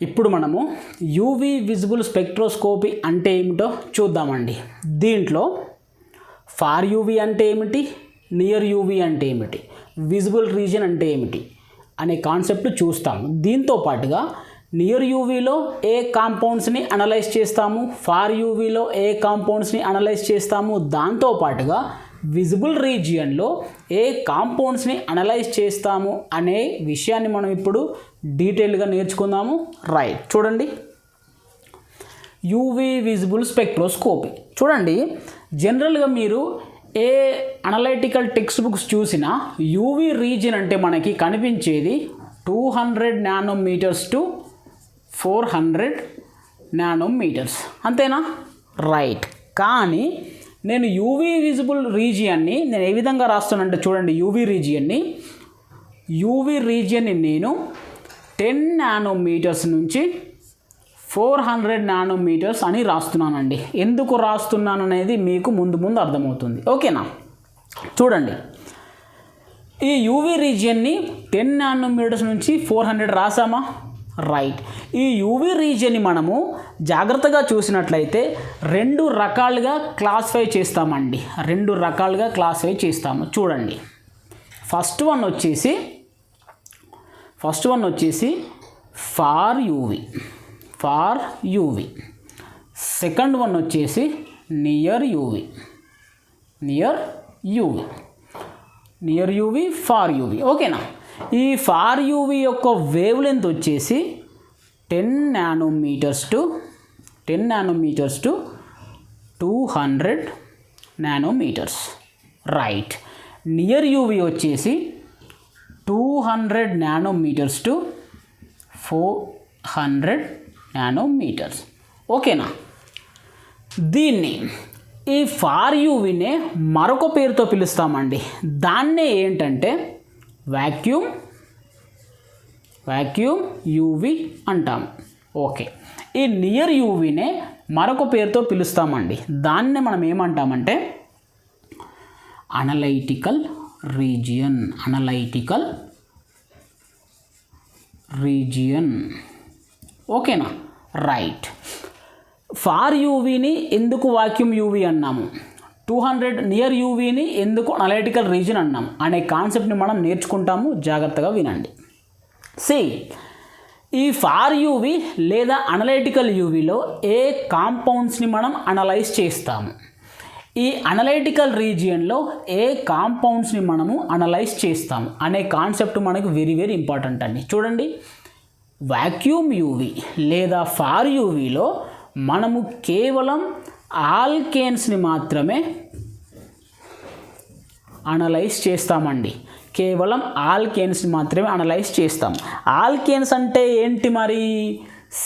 ఇప్పుడు మనము UV visible spectroscopy అంటే ఏమిటో చూద్దామండి. దీంట్లో ఫార్ యూవీ అంటే ఏమిటి, నియర్ యూవీ అంటే ఏమిటి, విజిబుల్ రీజియన్ అంటే ఏమిటి అనే కాన్సెప్ట్ చూస్తాము. దీంతో పాటుగా నియర్ యూవీలో ఏ కాంపౌండ్స్ని అనలైజ్ చేస్తాము, ఫార్ యూవీలో ఏ కాంపౌండ్స్ని అనలైజ్ చేస్తాము, దాంతోపాటుగా విజిబుల్ రీజియన్లో ఏ కాంపౌండ్స్ని అనలైజ్ చేస్తాము అనే విషయాన్ని మనం ఇప్పుడు డీటెయిల్గా నేర్చుకుందాము. రైట్, చూడండి యూవీ విజిబుల్ స్పెక్ట్రోస్కోపీ. చూడండి, జనరల్గా మీరు ఏ అనలైటికల్ టెక్స్ట్ బుక్స్ చూసినా యూవీ రీజియన్ అంటే మనకి కనిపించేది 200 నానోమీటర్స్ టు 400 నానోమీటర్స్, అంతేనా? రైట్. కానీ నేను యూవీ విజిబుల్ రీజియన్ని నేను ఏ విధంగా రాస్తానంటే చూడండి, యూవీ రీజియన్ని నేను 10 నానోమీటర్స్ నుంచి 400 నానోమీటర్స్ అని రాస్తున్నానండి. ఎందుకు రాస్తున్నాను అనేది మీకు ముందు అర్థమవుతుంది, ఓకేనా? చూడండి, ఈ యూవీ రీజియన్ని 10 నానోమీటర్స్ నుంచి 400 రాసామా? రైట్. ఈ యూవీ రీజియన్ని మనము జాగ్రత్తగా చూసినట్లయితే రెండు రకాలుగా క్లాసిఫై చేస్తామండి. చూడండి, ఫస్ట్ వన్ వచ్చేసి ఫార్ యూవీ, సెకండ్ వన్ వచ్చేసి నియర్ యూవీ, ఫార్ యూవీ, ఓకేనా? ఈ ఫార్ యూవీ యొక్క వేవ్ లెంత్ వచ్చేసి 10 nanometres to 200 nanometres. Right. Near UV వచ్చేసి 200 నానోమీటర్స్ టు 400 నానోమీటర్స్, ఓకేనా? దీన్ని ఈ ఫార్ యూవీనే మరొక పేరుతో పిలుస్తామండి. దాన్నే ఏంటంటే వాక్యూమ్ యూవీ అంటాం. ఓకే. ఈ నియర్ యూవీనే మరొక పేరుతో పిలుస్తామండి. దాన్నే మనం ఏమంటామంటే అనలైటికల్ రీజియన్, ఓకేనా? రైట్. ఫార్ యూవీని ఎందుకు వాక్యూమ్ యూవీ అన్నాము, 200 నియర్ యూవీని ఎందుకు అనలైటికల్ రీజియన్ అన్నాము అనే కాన్సెప్ట్ని మనం నేర్చుకుంటాము. జాగ్రత్తగా వినండి. ఈ ఫార్ యూవీ లేదా అనలైటికల్ యూవీలో ఏ కాంపౌండ్స్ని మనం అనలైజ్ చేస్తాము, ఈ అనలైటికల్ రీజియన్లో ఏ కాంపౌండ్స్ని మనము అనలైజ్ చేస్తాము అనే కాన్సెప్ట్ మనకు వెరీ వెరీ ఇంపార్టెంట్ అండి. చూడండి, వాక్యూమ్ యూవీ లేదా ఫార్ యూవీలో మనము కేవలం ఆల్కేన్స్ని మాత్రమే అనలైజ్ చేస్తామండి. ఆల్కేన్స్ అంటే ఏంటి మరి?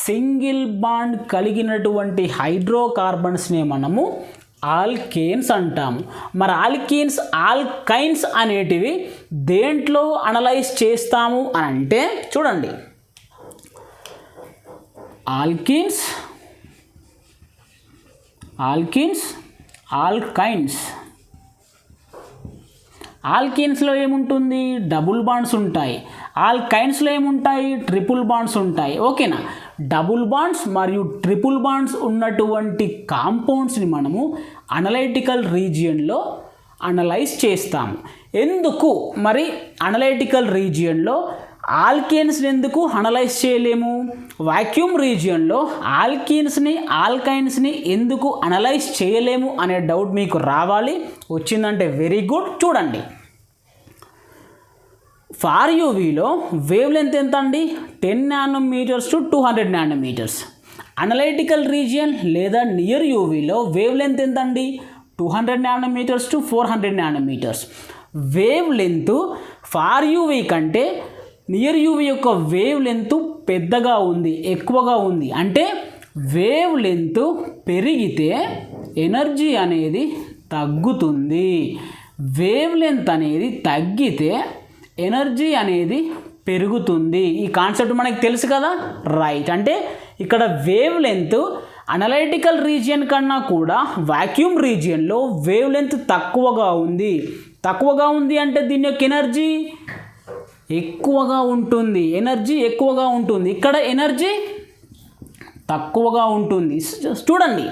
సింగిల్ బాండ్ కలిగినటువంటి హైడ్రోకార్బన్స్నే మనము ఆల్కేన్స్ అంటాము. మరి ఆల్కైన్స్ అనేటివి దేంట్లో అనలైజ్ చేస్తాము అని అంటే చూడండి, ఆల్కైన్స్లో ఏముంటుంది? డబుల్ బాండ్స్ ఉంటాయి. ఆల్కైన్స్లో ఏముంటాయి? ట్రిపుల్ బాండ్స్ ఉంటాయి, ఓకేనా? డబుల్ బాండ్స్ మరియు ట్రిపుల్ బాండ్స్ ఉన్నటువంటి కాంపౌండ్స్ని మనము అనలైటికల్ రీజియన్లో అనలైజ్ చేస్తాము. ఎందుకు మరి అనలైటికల్ రీజియన్లో ఆల్కేన్స్ని ఎందుకు అనలైజ్ చేయలేము? వాక్యూమ్ రీజియన్లో ఆల్కైన్స్ని ఎందుకు అనలైజ్ చేయలేము అనే డౌట్ మీకు రావాలి. వచ్చిందంటే వెరీ గుడ్. చూడండి, ఫార్ యూవీలో వేవ్ లెంత్ ఎంత అండి? 10 nanometres to 200 nanometres. Analytical region లేదా నియర్ యూవీలో వేవ్ లెంత్ ఎంత అండి? 200 nanometres to 400 nanometres. Wavelength far UV కంటే నియర్ యూవీ యొక్క వేవ్ లెంత్ పెద్దగా ఉంది, ఎక్కువగా ఉంది. అంటే వేవ్ లెంత్ పెరిగితే ఎనర్జీ అనేది తగ్గుతుంది, వేవ్ లెంత్ అనేది తగ్గితే ఎనర్జీ అనేది పెరుగుతుంది. ఈ కాన్సెప్ట్ మనకు తెలుసు కదా. రైట్. అంటే ఇక్కడ వేవ్ లెంత్ అనలైటికల్ రీజియన్ కన్నా కూడా వాక్యూమ్ రీజియన్లో వేవ్ లెంత్ తక్కువగా ఉంది అంటే దీని యొక్క ఎనర్జీ ఎక్కువగా ఉంటుంది. ఇక్కడ ఎనర్జీ తక్కువగా ఉంటుంది. చూడండి,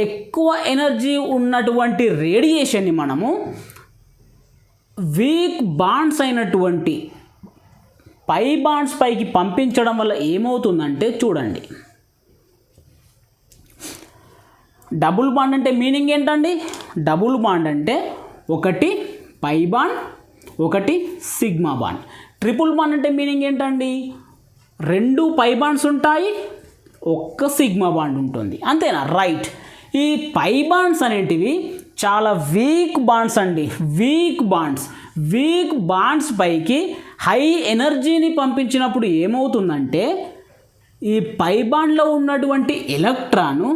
ఎక్కువ ఎనర్జీ ఉన్నటువంటి రేడియేషన్ని మనము వీక్ బాండ్స్ అయినటువంటి పై బాండ్స్ పైకి పంపించడం వల్ల ఏమవుతుందంటే చూడండి, డబుల్ బాండ్ అంటే మీనింగ్ ఏంటండి? డబుల్ బాండ్ అంటే ఒకటి పై బాండ్, ఒకటి సిగ్మా బాండ్. ట్రిపుల్ బాండ్ అంటే మీనింగ్ ఏంటండి? 2 పై బాండ్స్ ఉంటాయి, ఒక్క సిగ్మా బాండ్ ఉంటుంది. అంతేనా? రైట్. ఈ పై బాండ్స్ అనేటివి చాలా వీక్ బాండ్స్ అండి. వీక్ బాండ్స్ పైకి హై ఎనర్జీని పంపించినప్పుడు ఏమవుతుందంటే ఈ పై బాండ్లో ఉన్నటువంటి ఎలక్ట్రాను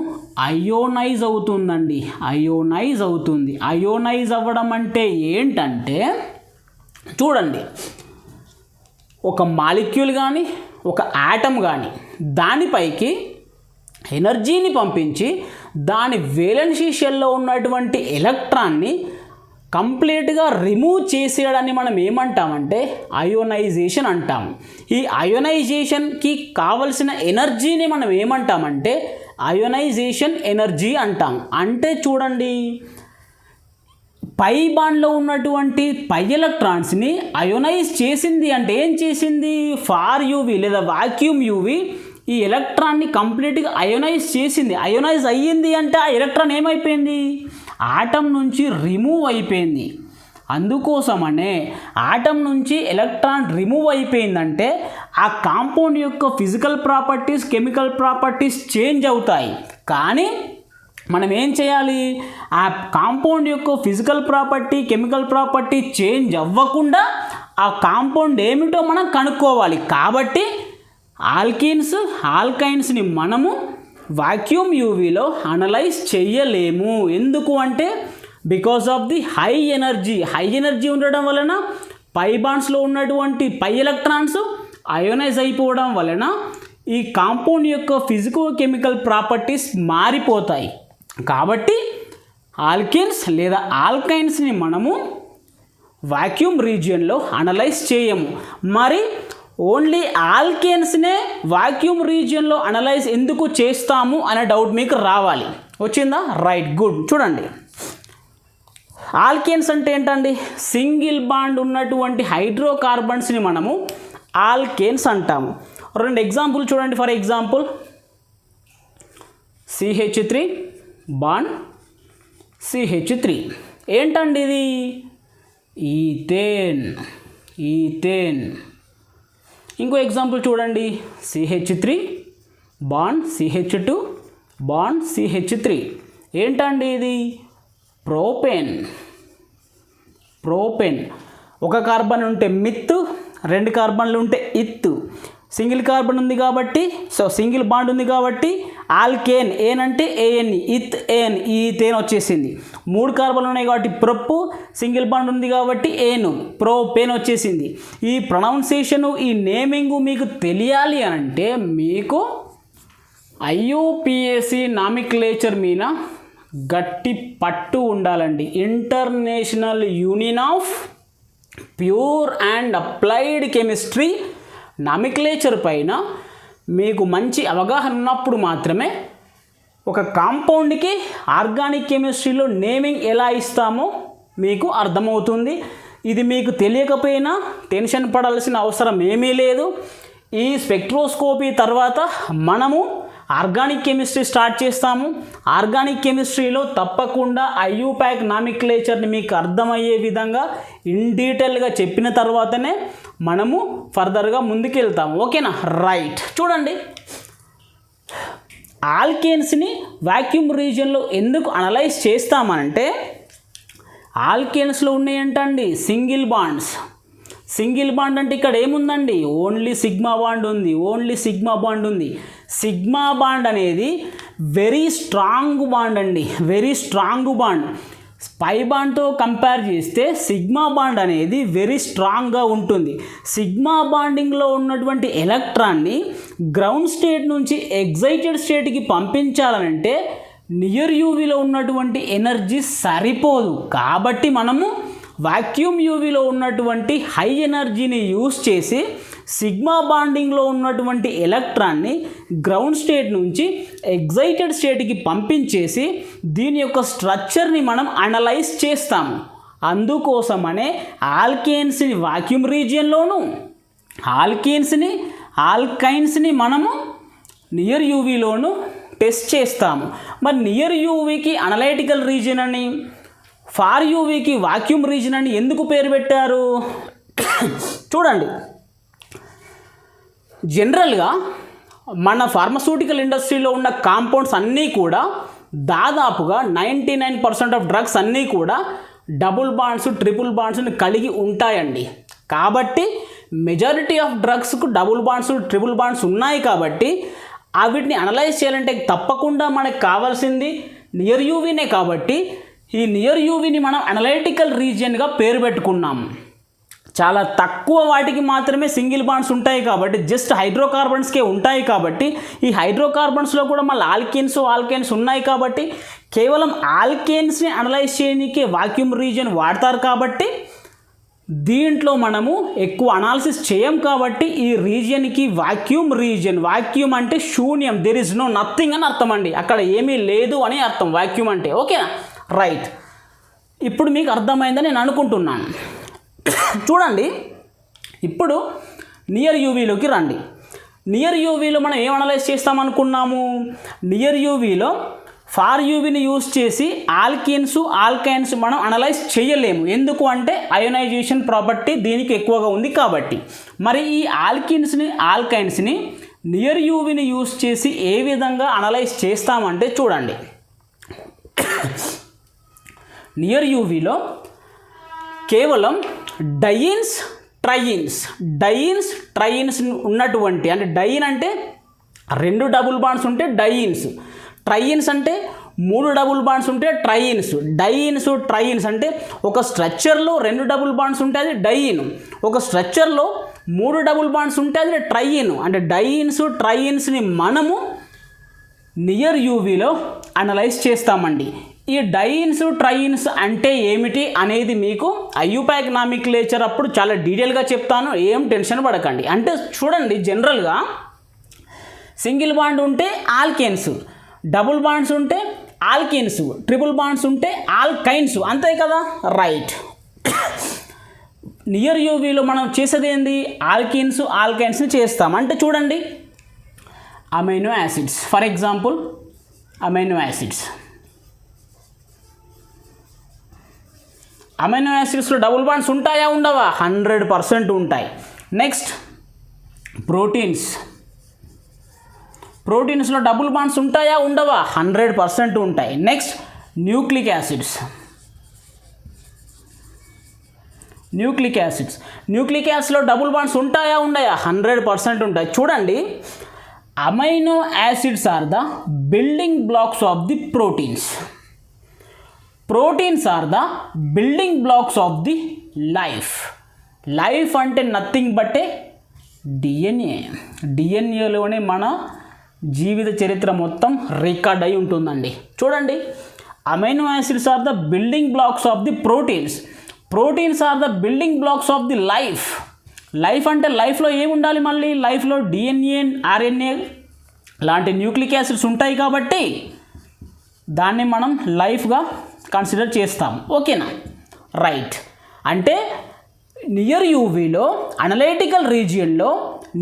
అయోనైజ్ అవుతుందండి. అయోనైజ్ అవుతుంది. అయోనైజ్ అవ్వడం అంటే ఏంటంటే చూడండి, ఒక మాలిక్యూల్ కానీ ఒక యాటమ్ కానీ దానిపైకి ఎనర్జీని పంపించి దాని వేలెన్సీ షెల్లో ఉన్నటువంటి ఎలక్ట్రాన్ని కంప్లీట్గా రిమూవ్ చేసేయడాన్ని మనం ఏమంటామంటే అయోనైజేషన్ అంటాము. ఈ అయోనైజేషన్కి కావలసిన ఎనర్జీని మనం ఏమంటామంటే అయోనైజేషన్ ఎనర్జీ అంటాం. అంటే చూడండి, పై బాండ్లో ఉన్నటువంటి పై ఎలక్ట్రాన్స్ని అయోనైజ్ చేసింది అంటే ఏం చేసింది? ఫార్ యూవీ లేదా వాక్యూమ్ యూవీ ఈ ఎలక్ట్రాన్ని కంప్లీట్గా అయోనైజ్ చేసింది. అయోనైజ్ అయ్యింది అంటే ఆ ఎలక్ట్రాన్ ఏమైపోయింది? ఆటం నుంచి రిమూవ్ అయిపోయింది. అందుకోసమనే ఆటం నుంచి ఎలక్ట్రాన్ రిమూవ్ అయిపోయిందంటే ఆ కాంపౌండ్ యొక్క physical properties, chemical properties change అవుతాయి. కానీ మనం ఏం చేయాలి? ఆ కాంపౌండ్ యొక్క physical property, chemical property change అవ్వకుండా ఆ కాంపౌండ్ ఏమిటో మనం కనుక్కోవాలి. కాబట్టి ఆల్కైన్స్ని మనము వాక్యూమ్ యూవీలో అనలైజ్ చేయలేము. ఎందుకు అంటే because of the high energy ఉండడం వలన పై బాండ్స్లో ఉన్నటువంటి పై ఎలక్ట్రాన్స్ అయోనైజ్ అయిపోవడం వలన ఈ కాంపౌండ్ యొక్క ఫిజికో కెమికల్ ప్రాపర్టీస్ మారిపోతాయి. కాబట్టి ఆల్కిన్స్ లేదా ఆల్కైన్స్ని మనము వాక్యూమ్ రీజియన్లో అనలైజ్ చేయము. మరి ఓన్లీ ఆల్కేన్స్నే వాక్యూమ్ రీజియన్లో అనలైజ్ ఎందుకు చేస్తాము అనే డౌట్ మీకు రావాలి. వచ్చిందా? Right, good. చూడండి, ఆల్కేన్స్ అంటే ఏంటండి? సింగిల్ బాండ్ ఉన్నటువంటి హైడ్రోకార్బన్స్ని మనము ఆల్కేన్స్ అంటాము. 2 ఎగ్జాంపుల్ చూడండి. For example CH3 bond CH3 ఏంటండి ఇది? ఈథేన్. ఇంకో ఎగ్జాంపుల్ చూడండి, CH3 bond CH2 bond CH3 ఏంటండి ఇది? ప్రోపేన్. ఒక కార్బన్ ఉంటే మిత్, 2 కార్బన్లు ఉంటే ఇత్. సింగిల్ కార్బన్ ఉంది కాబట్టి సింగిల్ బాండ్ ఉంది కాబట్టి ఆల్కేన్. ఏన్ అంటే ఏఎన్, ఇత్ ఏన్, ఈథేన్ వచ్చేసింది. 3 కార్బన్లు ఉన్నాయి కాబట్టి ప్రొప్, సింగిల్ బాండ్ ఉంది కాబట్టి ఏను, ప్రోపేన్ వచ్చేసింది. ఈ ప్రొనౌన్సియేషను, ఈ నేమింగు మీకు తెలియాలి అంటే మీకు IUPAC నామిక్లేచర్ మీద గట్టి పట్టు ఉండాలండి. International union of pure and applied chemistry nomenclature పైన మీకు మంచి అవగాహన ఉన్నప్పుడు మాత్రమే ఒక కాంపౌండ్కి ఆర్గానిక్ కెమిస్ట్రీలో నేమింగ్ ఎలా ఇస్తామో మీకు అర్థమవుతుంది. ఇది మీకు తెలియకపోయినా టెన్షన్ పడాల్సిన అవసరం ఏమీ లేదు. ఈ స్పెక్ట్రోస్కోపీ తర్వాత మనము ఆర్గానిక్ కెమిస్ట్రీ స్టార్ట్ చేస్తాము. ఆర్గానిక్ కెమిస్ట్రీలో తప్పకుండా IUPAC నామిక్లేచర్ని మీకు అర్థమయ్యే విధంగా ఇన్ డీటెయిల్గా చెప్పిన తర్వాతనే మనము ఫర్దర్గా ముందుకెళ్తాము. ఓకేనా? రైట్. చూడండి, ఆల్కేన్స్ని వాక్యూమ్ రీజియన్లో ఎందుకు అనలైజ్ చేస్తామంటే ఆల్కేన్స్లో ఉన్నాయంటండి సింగిల్ బాండ్స్. అంటే ఇక్కడ ఏముందండి? ఓన్లీ సిగ్మా బాండ్ ఉంది. సిగ్మా బాండ్ అనేది వెరీ స్ట్రాంగ్ బాండ్ అండి. పై బాండ్తో కంపేర్ చేస్తే సిగ్మా బాండ్ అనేది వెరీ స్ట్రాంగ్గా ఉంటుంది. సిగ్మా బాండింగ్లో ఉన్నటువంటి ఎలక్ట్రాన్ని గ్రౌండ్ స్టేట్ నుంచి ఎగ్జైటెడ్ స్టేట్కి పంపించాలంటే నియర్ యూవీలో ఉన్నటువంటి ఎనర్జీ సరిపోదు. కాబట్టి మనము వాక్యూమ్ యూవీలో ఉన్నటువంటి హై ఎనర్జీని యూస్ చేసి సిగ్మా బాండింగ్లో ఉన్నటువంటి ఎలక్ట్రాన్ని గ్రౌండ్ స్టేట్ నుంచి ఎగ్జైటెడ్ స్టేట్కి పంపించేసి దీని యొక్క స్ట్రక్చర్ని మనం అనలైజ్ చేస్తాము. అందుకోసమనే ఆల్కేన్స్ని వాక్యూమ్ రీజియన్లోను, ఆల్కైన్స్ని మనము నియర్ యూవీలోను టెస్ట్ చేస్తాము. మరి నియర్ యూవీకి అనలైటికల్ రీజియన్ అని, ఫార్ యూవీకి వాక్యూమ్ రీజియన్ అని ఎందుకు పేరు పెట్టారు? చూడండి, జనరల్గా మన ఫార్మస్యూటికల్ ఇండస్ట్రీలో ఉన్న కాంపౌండ్స్ అన్నీ కూడా దాదాపుగా 99% ఆఫ్ డ్రగ్స్ అన్నీ కూడా డబుల్ బాండ్స్, ట్రిపుల్ బాండ్స్ని కలిగి ఉంటాయండి. కాబట్టి మెజారిటీ ఆఫ్ డ్రగ్స్కు డబుల్ బాండ్స్, ట్రిపుల్ బాండ్స్ ఉన్నాయి. కాబట్టి వీటిని అనలైజ్ చేయాలంటే తప్పకుండా మనకు కావాల్సింది నియర్ యూవీనే. కాబట్టి ఈ నియర్ యూవీని మనం అనలైటికల్ రీజియన్గా పేరు పెట్టుకున్నాము. చాలా తక్కువ వాటికి మాత్రమే సింగిల్ బాండ్స్ ఉంటాయి కాబట్టి, జస్ట్ హైడ్రోకార్బన్స్కే ఉంటాయి కాబట్టి, ఈ హైడ్రోకార్బన్స్లో కూడా మళ్ళీ ఆల్కేన్స్ ఉన్నాయి కాబట్టి కేవలం ఆల్కేన్స్ని అనలైజ్ చేయడానికే వాక్యూమ్ రీజియన్ వాడతారు. కాబట్టి దీంట్లో మనము ఎక్కువ అనాలిసిస్ చేయం. కాబట్టి ఈ రీజియన్కి వాక్యూమ్ రీజియన్, వాక్యూమ్ అంటే శూన్యం, దెర్ ఇస్ నో నథింగ్ అని అర్థం అండి. అక్కడ ఏమీ లేదు అని అర్థం వాక్యూమ్ అంటే. ఓకేనా? రైట్. ఇప్పుడు మీకు అర్థమైందని నేను అనుకుంటున్నాను. చూడండి, ఇప్పుడు నియర్ యూవీలోకి రండి. నియర్ యూవీలో మనం ఏం అనలైజ్ చేస్తామనుకున్నాము? నియర్ యూవీలో ఫార్ యూవీని యూజ్ చేసి ఆల్కైన్స్ మనం అనలైజ్ చేయలేము. ఎందుకు అంటే అయోనైజేషన్ ప్రాపర్టీ దీనికి ఎక్కువగా ఉంది కాబట్టి. మరి ఈ ఆల్కైన్స్ని నియర్ యూవీని యూజ్ చేసి ఏ విధంగా అనలైజ్ చేస్తామంటే చూడండి, నియర్ యూవీలో కేవలం డయిన్స్, ట్రయిన్స్ ఉన్నటువంటి, అంటే డయిన్ అంటే 2 డబుల్ బాండ్స్ ఉంటే డయిన్స్, ట్రయిన్స్ అంటే 3 డబుల్ బాండ్స్ ఉంటే ట్రయిన్స్. ట్రయిన్స్ అంటే ఒక స్ట్రక్చర్లో 2 డబుల్ బాండ్స్ ఉంటే అది డయిన్, ఒక స్ట్రక్చర్లో 3 డబుల్ బాండ్స్ ఉంటే అది ట్రయిన్. అంటే ట్రయిన్స్ని మనము నియర్ యూవీలో అనలైజ్ చేస్తామండి. ఈ ట్రయిన్స్ అంటే ఏమిటి అనేది మీకు ఐయుపాక్ నామిక్లేచర్ అప్పుడు చాలా డీటెయిల్గా చెప్తాను, ఏం టెన్షన్ పడకండి. అంటే చూడండి, జనరల్గా సింగిల్ బాండ్ ఉంటే ఆల్కేన్స్, డబుల్ బాండ్స్ ఉంటే ఆల్కేన్స్, ట్రిపుల్ బాండ్స్ ఉంటే ఆల్కైన్స్, అంతే కదా? రైట్. నియర్ యూవీలో మనం చేసేది ఏంది? ఆల్కైన్స్ని చేస్తాం. అంటే చూడండి, amino acids, for example amino యాసిడ్స్లో డబుల్ బాండ్స్ ఉంటాయా ఉండవా? 100% ఉంటాయి. నెక్స్ట్ ప్రోటీన్స్లో డబుల్ బాండ్స్ ఉంటాయా ఉండవా? 100% ఉంటాయి. నెక్స్ట్ న్యూక్లిక్ యాసిడ్స్లో డబుల్ బాండ్స్ ఉంటాయా ఉండయా? 100% ఉంటాయి. చూడండి, amino acids are the building blocks of the proteins are the building blocks of the life అంటే నథింగ్ బట్ ఏ డిఎన్ఏలోనే మన జీవిత చరిత్ర మొత్తం రికార్డ్ అయి ఉంటుందండి. చూడండి, amino acids are the building blocks of the proteins are the building blocks of the life అంటే లైఫ్లో ఏమి ఉండాలి? మళ్ళీ లైఫ్లో డిఎన్ఏ, ఆర్ఎన్ఏ లాంటి న్యూక్లిక్ యాసిడ్స్ ఉంటాయి కాబట్టి దాన్ని మనం లైఫ్గా కన్సిడర్ చేస్తాం. ఓకేనా? రైట్. అంటే నియర్ యూవీలో అనలైటికల్ రీజియన్లో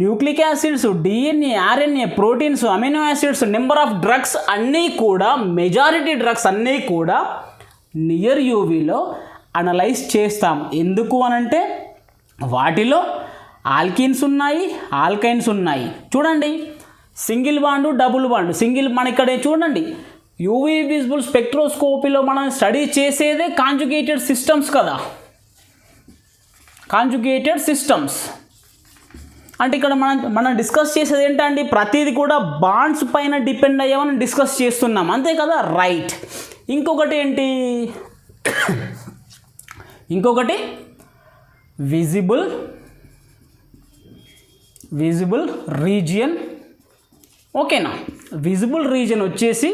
nucleic acids, DNA, RNA, proteins, amino acids, number of drugs అన్నీ కూడా, మెజారిటీ డ్రగ్స్ అన్నీ కూడా నియర్ యూవీలో అనలైజ్ చేస్తాం. ఎందుకు అనంటే వాటిలో ఆల్కీన్స్ ఉన్నాయి, ఆల్కైన్స్ ఉన్నాయి. చూడండి, సింగిల్ బాండు, డబుల్ బాండు, మన ఇక్కడ చూడండి, యూవీ విజిబుల్ స్పెక్ట్రోస్కోపీలో మనం స్టడీ చేసేదే కాంజుగేటెడ్ సిస్టమ్స్ కదా. కాంజుగేటెడ్ సిస్టమ్స్ అంటే ఇక్కడ మనం డిస్కస్ చేసేది ఏంటండి? ప్రతిదీ కూడా బాండ్స్ పైన డిపెండ్ అయ్యామని డిస్కస్ చేస్తున్నాం, అంతే కదా? రైట్. ఇంకొకటి ఏంటి? Visible region. ఓకేనా? విజిబుల్ రీజియన్ వచ్చేసి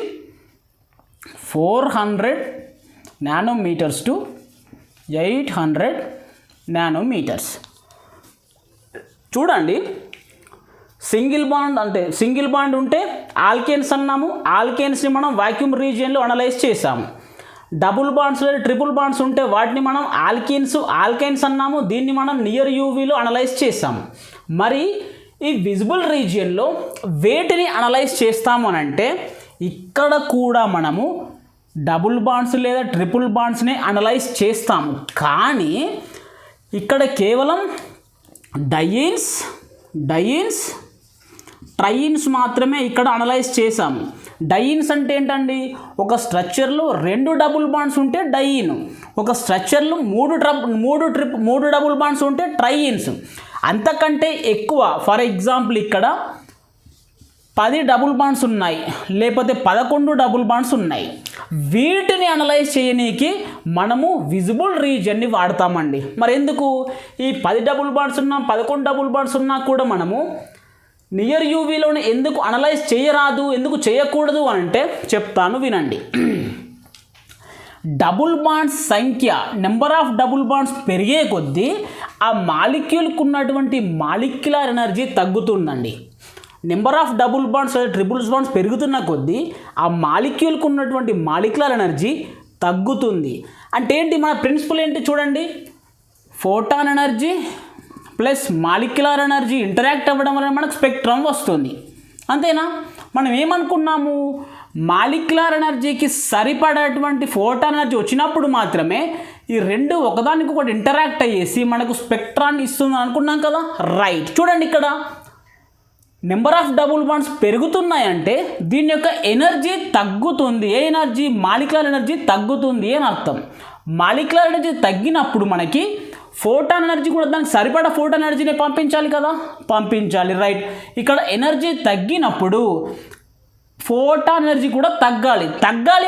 400 నానోమీటర్స్ టు 800 నానోమీటర్స్. చూడండి, సింగిల్ బాండ్ ఉంటే ఆల్కేన్స్ అన్నాము. ఆల్కేన్స్ని మనం వాక్యూమ్ రీజియన్లో అనలైజ్ చేసాము. డబుల్ బాండ్స్ లేదా ట్రిపుల్ బాండ్స్ ఉంటే వాటిని మనం ఆల్కైన్స్ అన్నాము. దీన్ని మనం నియర్ యూవీలో అనలైజ్ చేసాము. మరి ఈ విజిబుల్ రీజియన్లో వేటిని అనలైజ్ చేస్తాము అని అంటే ఇక్కడ కూడా మనము డబుల్ బాండ్స్ లేదా ట్రిపుల్ బాండ్స్ని అనలైజ్ చేస్తాము. కానీ ఇక్కడ కేవలం డయీన్స్, ట్రయీన్స్ మాత్రమే ఇక్కడ అనలైజ్ చేసాము. డయీన్స్ అంటే ఏంటండి? ఒక స్ట్రక్చర్లో 2 డబుల్ బాండ్స్ ఉంటే డయీన్, ఒక స్ట్రక్చర్లో 3 డబుల్ బాండ్స్ ఉంటే ట్రయీన్స్. అంతకంటే ఎక్కువ, ఫర్ ఎగ్జాంపుల్ ఇక్కడ 10 డబుల్ బాండ్స్ ఉన్నాయి, లేకపోతే 11 డబుల్ బాండ్స్ ఉన్నాయి. వీటిని అనలైజ్ చేయనీకి మనము విజిబుల్ రీజియన్ని వాడతామండి. మరి ఎందుకు? ఈ 10 డబుల్ బాండ్స్ ఉన్నా 11 డబుల్ బాండ్స్ ఉన్నా కూడా మనము నియర్ యూవీలోనే ఎందుకు అనలైజ్ చేయరాదు, ఎందుకు చేయకూడదు అని అంటే చెప్తాను, వినండి. డబుల్ బాండ్స్ సంఖ్య, నెంబర్ ఆఫ్ డబుల్ బాండ్స్ పెరిగే కొద్దీ ఆ మాలిక్యూల్కి ఉన్నటువంటి మాలిక్యులర్ ఎనర్జీ తగ్గుతుందండి. నెంబర్ ఆఫ్ డబుల్ బాండ్స్ లేదా ట్రిపుల్ బాండ్స్ పెరుగుతున్న కొద్దీ ఆ మాలిక్యూల్కి ఉన్నటువంటి మాలిక్యులర్ ఎనర్జీ తగ్గుతుంది. అంటే ఏంటి? మన ప్రిన్సిపల్ ఏంటి చూడండి, photon energy plus molecular energy interact అవ్వడం వల్ల మనకు స్పెక్ట్రమ్ వస్తుంది. అంతేనా? మనం ఏమనుకున్నాము, మాలిక్యులర్ ఎనర్జీకి సరిపడేటువంటి ఫోటాన్ ఎనర్జీ వచ్చినప్పుడు మాత్రమే ఈ రెండు ఒకదానికొకటి ఇంటరాక్ట్ అయ్యేసి మనకు స్పెక్ట్రాన్ని ఇస్తుంది అనుకున్నాం కదా. రైట్. చూడండి, ఇక్కడ నెంబర్ ఆఫ్ డబుల్ బాండ్స్ పెరుగుతున్నాయంటే దీని యొక్క ఎనర్జీ తగ్గుతుంది. ఏ ఎనర్జీ? మాలిక్యులర్ ఎనర్జీ తగ్గుతుంది అని అర్థం. మాలిక్యులర్ ఎనర్జీ తగ్గినప్పుడు మనకి ఫోటాన్ ఎనర్జీ కూడా దానికి సరిపడా ఫోటాన్ ఎనర్జీని పంపించాలి కదా, పంపించాలి. రైట్. ఇక్కడ ఎనర్జీ తగ్గినప్పుడు ఫోటాన్ ఎనర్జీ కూడా తగ్గాలి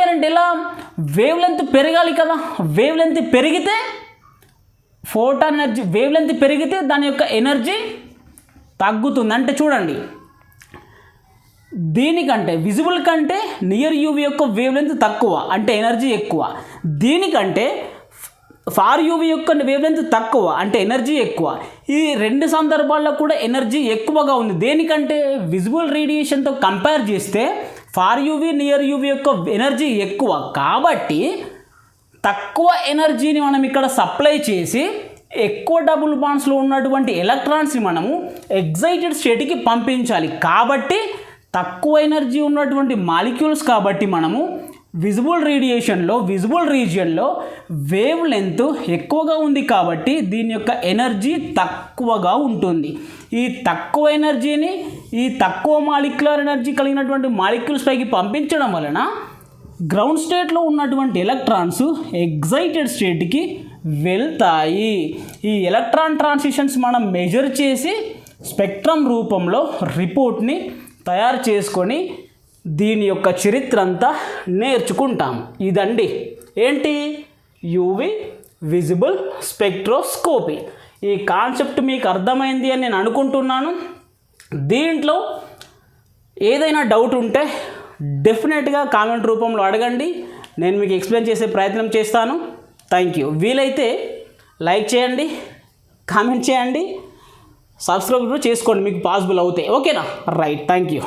అని అంటే ఎలా? వేవ్ లెంత్ పెరగాలి కదా. వేవ్ లెంత్ పెరిగితే ఫోటాన్ ఎనర్జీ, వేవ్ లెంత్ పెరిగితే దాని యొక్క ఎనర్జీ తగ్గుతుంది. అంటే చూడండి, దీనికంటే విజిబుల్ కంటే నియర్ యూవీ యొక్క వేవ్ లెంత్ తక్కువ, అంటే ఎనర్జీ ఎక్కువ. దీనికంటే ఫార్ యూవీ యొక్క వేవ్ లెంత్ తక్కువ, అంటే ఎనర్జీ ఎక్కువ. ఈ రెండు సందర్భాల్లో కూడా ఎనర్జీ ఎక్కువగా ఉంది. దేనికంటే విజిబుల్ రేడియేషన్తో కంపేర్ చేస్తే ఫార్ యూవీ నియర్ యూవీ యొక్క ఎనర్జీ ఎక్కువ. కాబట్టి తక్కువ ఎనర్జీని మనం ఇక్కడ సప్లై చేసి ఎక్కువ డబుల్ బాండ్స్లో ఉన్నటువంటి ఎలక్ట్రాన్స్ని మనము ఎగ్జైటెడ్ స్టేట్కి పంపించాలి. కాబట్టి తక్కువ ఎనర్జీ ఉన్నటువంటి మాలిక్యూల్స్ కాబట్టి మనము విజిబుల్ రీజియన్లో వేవ్ లెంత్ ఎక్కువగా ఉంది కాబట్టి దీని యొక్క ఎనర్జీ తక్కువగా ఉంటుంది. ఈ తక్కువ ఎనర్జీని ఈ తక్కువ మాలిక్యులర్ ఎనర్జీ కలిగినటువంటి మాలిక్యూల్స్ పైకి పంపించడం వలన గ్రౌండ్ స్టేట్లో ఉన్నటువంటి ఎలక్ట్రాన్స్ ఎగ్జైటెడ్ స్టేట్కి వెళ్తాయి. ఈ ఎలక్ట్రాన్ ట్రాన్సిషన్స్ మనం మెజర్ చేసి స్పెక్ట్రమ్ రూపంలో రిపోర్ట్ని తయారు చేసుకొని దీని యొక్క చరిత్ర అంతా నేర్చుకుంటాం. ఇదండి ఏంటి యూవి విజిబుల్ స్పెక్ట్రోస్కోపీ. ఈ కాన్సెప్ట్ మీకు అర్థమైంది అని నేను అనుకుంటున్నాను. దీంట్లో ఏదైనా డౌట్ ఉంటే డెఫినెట్గా కామెంట్ రూపంలో అడగండి, నేను మీకు ఎక్స్ప్లెయిన్ చేసే ప్రయత్నం చేస్తాను. Thank you. వీలైతే లైక్ చేయండి, కామెంట్ చేయండి, సబ్స్క్రైబ్ చేసుకోండి మీకు పాసిబుల్ అవుతాయి. ఓకేనా? రైట్. Thank you.